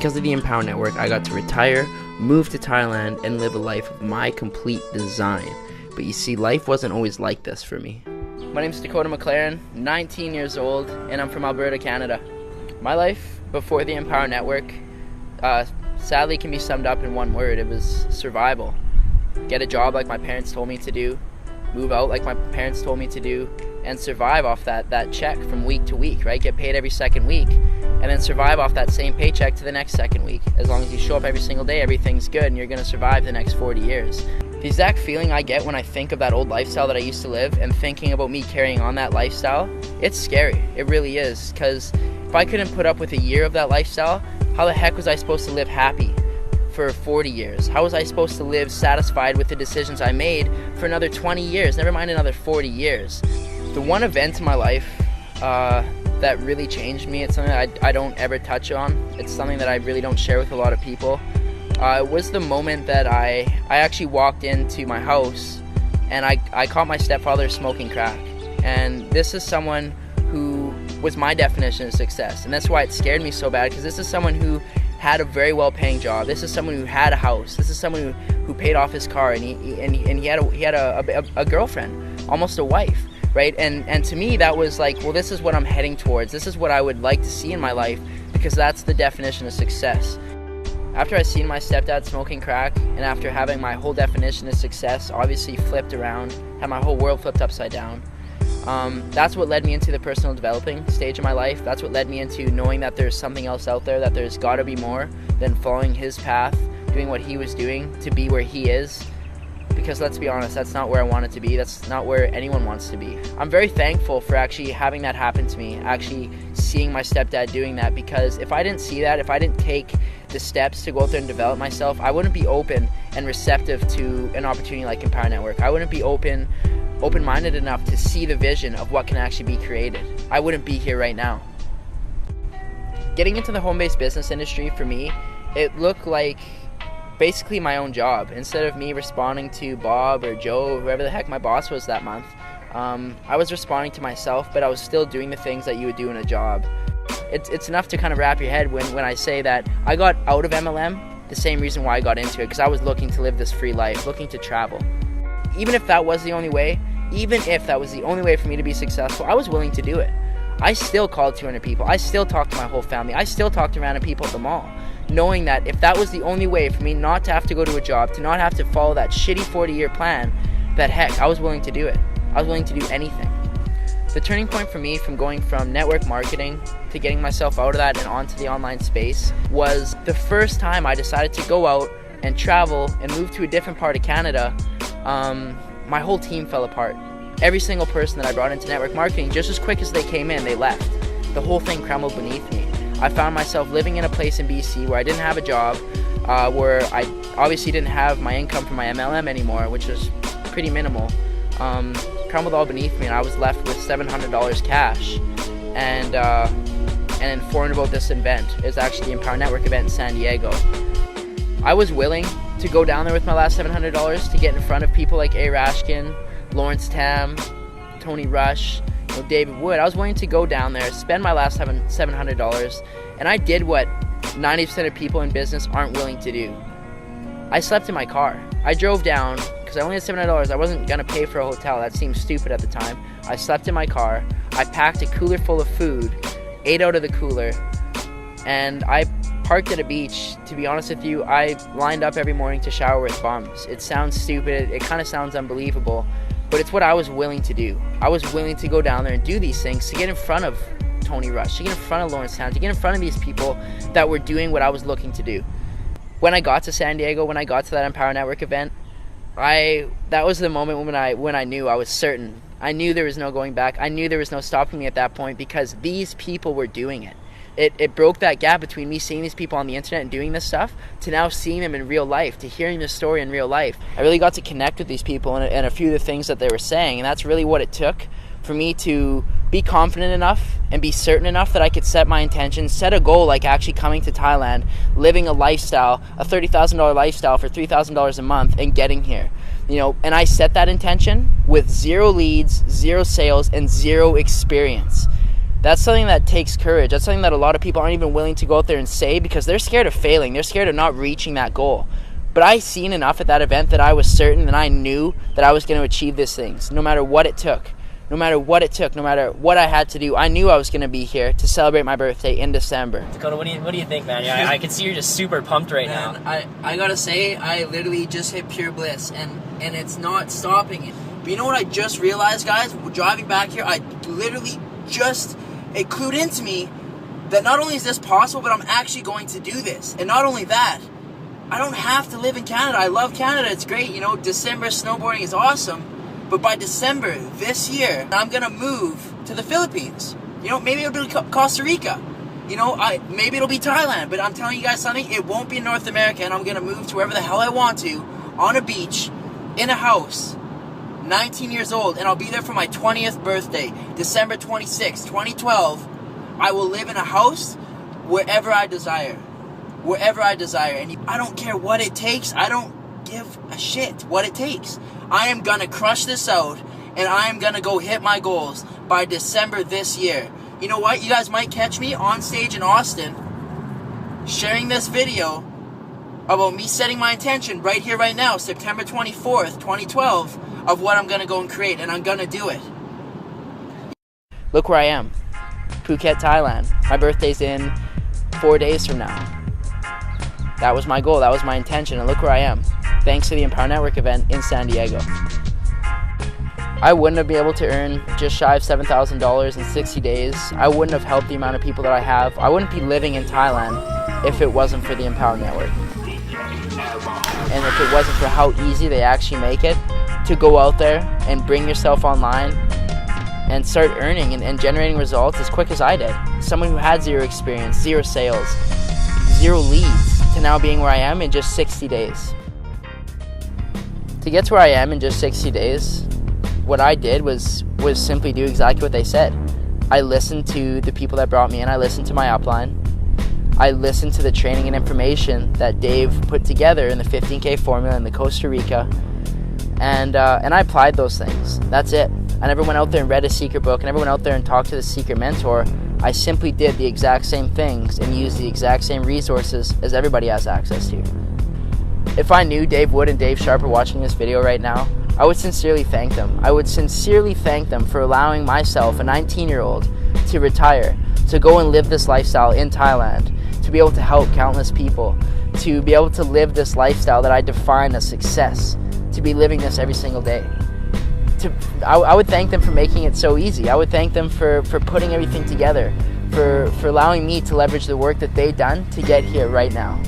Because of the Empower Network, I got to retire, move to Thailand, and live a life of my complete design. But you see, life wasn't always like this for me. My name's Dakota McLaren, 19 years old, and I'm from Alberta, Canada. My life before the Empower Network sadly can be summed up in one word. It was survival. Get a job like my parents told me to do, move out like my parents told me to do, and survive off that check from week to week, right? Get paid every second week, and then survive off that same paycheck to the next second week. As long as you show up every single day, everything's good, and you're gonna survive the next 40 years. The exact feeling I get when I think of that old lifestyle that I used to live and thinking about me carrying on that lifestyle, it's scary. It really is, because if I couldn't put up with a year of that lifestyle, how the heck was I supposed to live happy for 40 years? How was I supposed to live satisfied with the decisions I made for another 20 years, never mind another 40 years? The one event in my life that really changed me, it's something that I don't ever touch on. It's something that I really don't share with a lot of people. It was the moment that I actually walked into my house and I caught my stepfather smoking crack. And this is someone who was my definition of success. And that's why it scared me so bad, because this is someone who had a very well-paying job. This is someone who had a house. This is someone who paid off his car, and he had a girlfriend, almost a wife, right? And to me, that was like, well, this is what I'm heading towards. This is what I would like to see in my life, because that's the definition of success. After I seen my stepdad smoking crack, and after having my whole definition of success obviously flipped around, had my whole world flipped upside down, that's what led me into the personal developing stage of my life. That's what led me into knowing that there's something else out there, that there's got to be more than following his path, doing what he was doing to be where he is. Because let's be honest, that's not where I wanted to be. That's not where anyone wants to be. I'm very thankful for actually having that happen to me, actually seeing my stepdad doing that, because if I didn't see that, if I didn't take the steps to go out there and develop myself, I wouldn't be open and receptive to an opportunity like Empower Network. I wouldn't be open-minded enough to see the vision of what can actually be created. I wouldn't be here right now. Getting into the home-based business industry, for me, it looked like basically my own job. Instead of me responding to Bob or Joe, whoever the heck my boss was that month, I was responding to myself, but I was still doing the things that you would do in a job. It's enough to kind of wrap your head when I say that I got out of MLM the same reason why I got into it, because I was looking to live this free life, looking to travel. Even if that was the only way, for me to be successful, I was willing to do it. I still called 200 people. I still talked to my whole family. I still talked to random people at the mall, knowing that if that was the only way for me not to have to go to a job, to not have to follow that shitty 40-year plan, that heck, I was willing to do it. I was willing to do anything. The turning point for me from going from network marketing to getting myself out of that and onto the online space was the first time I decided to go out and travel and move to a different part of Canada. My whole team fell apart. Every single person that I brought into network marketing, just as quick as they came in, they left. The whole thing crumbled beneath me. I found myself living in a place in BC where I didn't have a job, where I obviously didn't have my income from my MLM anymore, which was pretty minimal. Crumbled all beneath me, and I was left with $700 cash, and informed about this event. It was actually the Empower Network event in San Diego. I was willing to go down there with my last $700 to get in front of people like A. Rashkin, Lawrence Tam, Tony Rush, David Wood. I was willing to go down there, spend my last $700, and I did what 90% of people in business aren't willing to do. I slept in my car. I drove down, because I only had $700. I wasn't going to pay for a hotel. That seemed stupid at the time. I slept in my car. I packed a cooler full of food, ate out of the cooler, and I parked at a beach. To be honest with you, I lined up every morning to shower with bums. It sounds stupid. It kind of sounds unbelievable, but it's what I was willing to do. I was willing to go down there and do these things to get in front of Tony Rush, to get in front of Lawrence Town, to get in front of these people that were doing what I was looking to do. When I got to San Diego, when I got to that Empower Network event, that was the moment when I knew I was certain. I knew there was no going back. I knew there was no stopping me at that point, because these people were doing it. It broke that gap between me seeing these people on the internet and doing this stuff to now seeing them in real life, to hearing their story in real life. I really got to connect with these people and a few of the things that they were saying, and that's really what it took for me to be confident enough and be certain enough that I could set my intentions, set a goal like actually coming to Thailand, living a lifestyle, a $30,000 lifestyle for $3,000 a month, and getting here. And I set that intention with 0 leads, 0 sales, and 0 experience. That's something that takes courage. That's something that a lot of people aren't even willing to go out there and say because they're scared of failing. They're scared of not reaching that goal. But I seen enough at that event that I was certain that I knew that I was going to achieve these things, no matter what it took. No matter what it took, no matter what I had to do, I knew I was going to be here to celebrate my birthday in December. Dakota, what do you think, man? Yeah, I can see you're just super pumped right now. I gotta say, I literally just hit pure bliss, and it's not stopping it. But you know what I just realized, guys? Driving back here, I literally it clued into me that not only is this possible, but I'm actually going to do this. And not only that, I don't have to live in Canada. I love Canada. It's great. December snowboarding is awesome. But by December this year, I'm going to move to the Philippines. Maybe it'll be Costa Rica. Maybe it'll be Thailand. But I'm telling you guys something, it won't be in North America. And I'm going to move to wherever the hell I want to, on a beach, in a house, 19 years old. And I'll be there for my 20th birthday, December 26, 2012. I will live in a house wherever I desire. Wherever I desire. And I don't care what it takes. I don't give a shit what it takes. I am going to crush this out, and I am going to go hit my goals by December this year. You know what? You guys might catch me on stage in Austin sharing this video about me setting my intention right here, right now, September 24th, 2012, of what I'm going to go and create, and I'm going to do it. Look where I am. Phuket, Thailand. My birthday's in 4 days from now. That was my goal. That was my intention, and look where I am. Thanks to the Empower Network event in San Diego. I wouldn't have been able to earn just shy of $7,000 in 60 days. I wouldn't have helped the amount of people that I have. I wouldn't be living in Thailand if it wasn't for the Empower Network. And if it wasn't for how easy they actually make it to go out there and bring yourself online and start earning and generating results as quick as I did. Someone who had zero experience, zero sales, zero leads, to now being where I am in just 60 days. To get to where I am in just 60 days, what I did was simply do exactly what they said. I listened to the people that brought me in. I listened to my upline. I listened to the training and information that Dave put together in the 15K formula in the Costa Rica, and I applied those things. That's it. I never went out there and read a secret book. I never went out there and talked to the secret mentor. I simply did the exact same things and used the exact same resources as everybody has access to. If I knew Dave Wood and Dave Sharp are watching this video right now, I would sincerely thank them. I would sincerely thank them for allowing myself, a 19-year-old, to retire, to go and live this lifestyle in Thailand, to be able to help countless people, to be able to live this lifestyle that I define as success, to be living this every single day. I would thank them for making it so easy. I would thank them for putting everything together, for allowing me to leverage the work that they've done to get here right now.